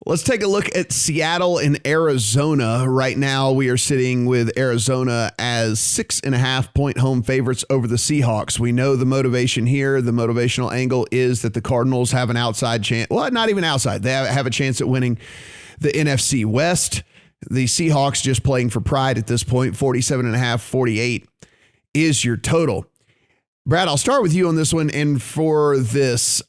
Let's take a look at Seattle and Arizona. Right now, we are sitting with Arizona as 6.5-point home favorites over the Seahawks. We know the motivation here. The motivational angle is that the Cardinals have an outside chance. Well, not even outside. They have a chance at winning the NFC West. The Seahawks just playing for pride at this point. 47.5, 48 is your total. Brad, I'll start with you on this one. And for this,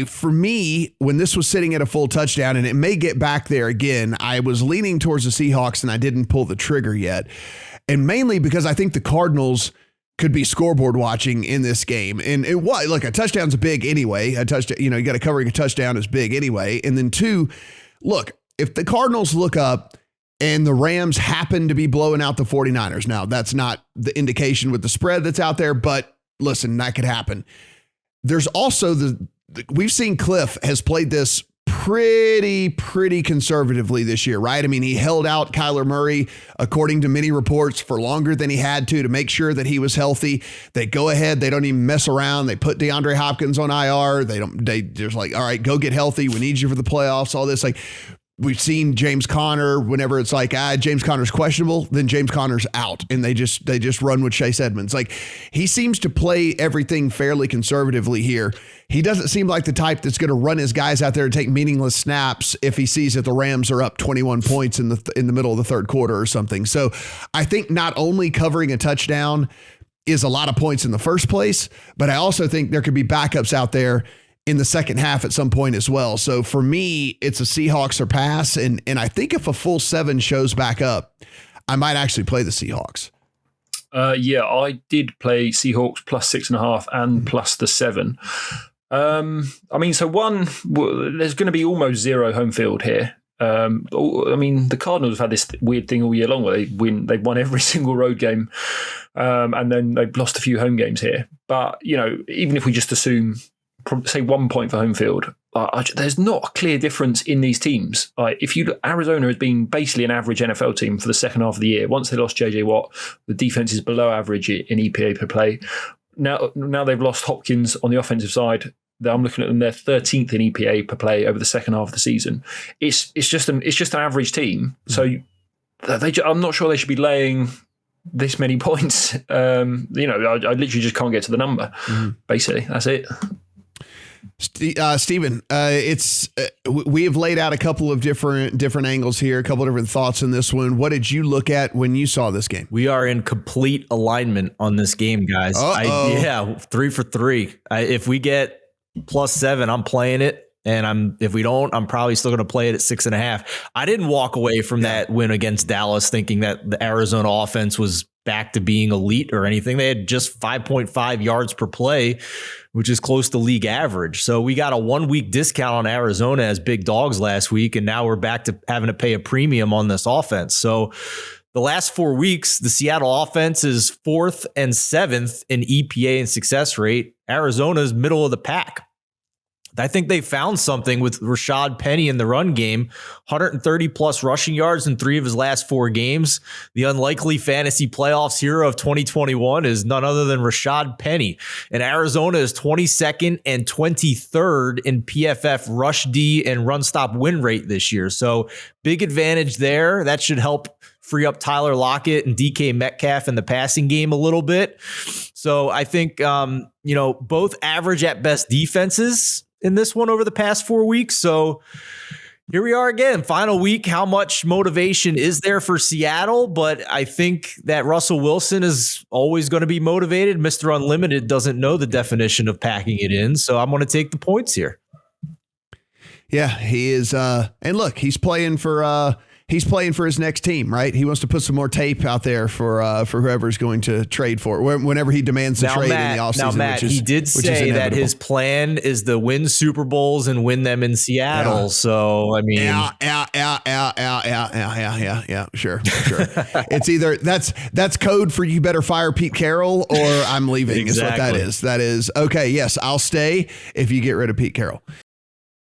for me, when this was sitting at a full touchdown, and it may get back there again, I was leaning towards the Seahawks and I didn't pull the trigger yet. And mainly because I think the Cardinals could be scoreboard watching in this game. And it was, look, a touchdown's big anyway. A touchdown, you got to cover a touchdown is big anyway. And then two, look, if the Cardinals look up and the Rams happen to be blowing out the 49ers, now that's not the indication with the spread that's out there, but listen, that could happen. There's also we've seen Cliff has played this pretty conservatively this year, right? I mean, he held out Kyler Murray, according to many reports, for longer than he had to make sure that he was healthy. They go ahead. They don't even mess around. They put DeAndre Hopkins on IR. They just like, all right, go get healthy. We need you for the playoffs, all this. Like, we've seen James Conner, whenever it's like, James Conner's questionable, then James Conner's out. And they just run with Chase Edmonds. Like, he seems to play everything fairly conservatively here. He doesn't seem like the type that's going to run his guys out there and take meaningless snaps if he sees that the Rams are up 21 points in the middle of the third quarter or something. So I think not only covering a touchdown is a lot of points in the first place, but I also think there could be backups out there in the second half at some point as well. So for me, it's a Seahawks or pass. And I think if a full 7 shows back up, I might actually play the Seahawks. Yeah, I did play Seahawks plus 6.5 and plus the 7. I mean, so there's going to be almost zero home field here. I mean, the Cardinals have had this weird thing all year long where they've won every single road game, and then they've lost a few home games here. But, even if we just assume, say 1 point for home field, there's not a clear difference in these teams. If you look, Arizona has been basically an average NFL team for the second half of the year. Once they lost JJ Watt, the defense is below average in EPA per play. Now they've lost Hopkins on the offensive side. I'm looking at them; they're 13th in EPA per play over the second half of the season. It's just an average team. So I'm not sure they should be laying this many points. I literally just can't get to the number. Mm-hmm. Basically, that's it. Stephen, we have laid out a couple of different angles here, a couple of different thoughts in this one. What did you look at when you saw this game? We are in complete alignment on this game, guys. 3 for 3. If we get plus 7, I'm playing it. And if we don't, I'm probably still going to play it at 6.5. I didn't walk away from that win against Dallas thinking that the Arizona offense was back to being elite or anything. They had just 5.5 yards per play, which is close to league average. So we got a 1-week discount on Arizona as big dogs last week, and now we're back to having to pay a premium on this offense. So the last 4 weeks, the Seattle offense is 4th and 7th in EPA and success rate. Arizona's middle of the pack. I think they found something with Rashad Penny in the run game, 130 plus rushing yards in 3 of his last 4 games. The unlikely fantasy playoffs hero of 2021 is none other than Rashad Penny. And Arizona is 22nd and 23rd in PFF rush D and run stop win rate this year. So big advantage there. That should help free up Tyler Lockett and DK Metcalf in the passing game a little bit. So I think, both average at best defenses in this one over the past 4 weeks. So here we are again, final week. How much motivation is there for Seattle? But I think that Russell Wilson is always going to be motivated. Mr. Unlimited doesn't know the definition of packing it in. So I'm going to take the points here. Yeah, he is. And look, he's playing for his next team, right? He wants to put some more tape out there for whoever's going to trade for it, whenever he demands the trade in the offseason. Now, Matt, he did say that his plan is to win Super Bowls and win them in Seattle. Yeah. So, I mean, yeah, sure. It's either that's code for you better fire Pete Carroll or I'm leaving. Exactly. Is what that is. That is okay. Yes, I'll stay if you get rid of Pete Carroll.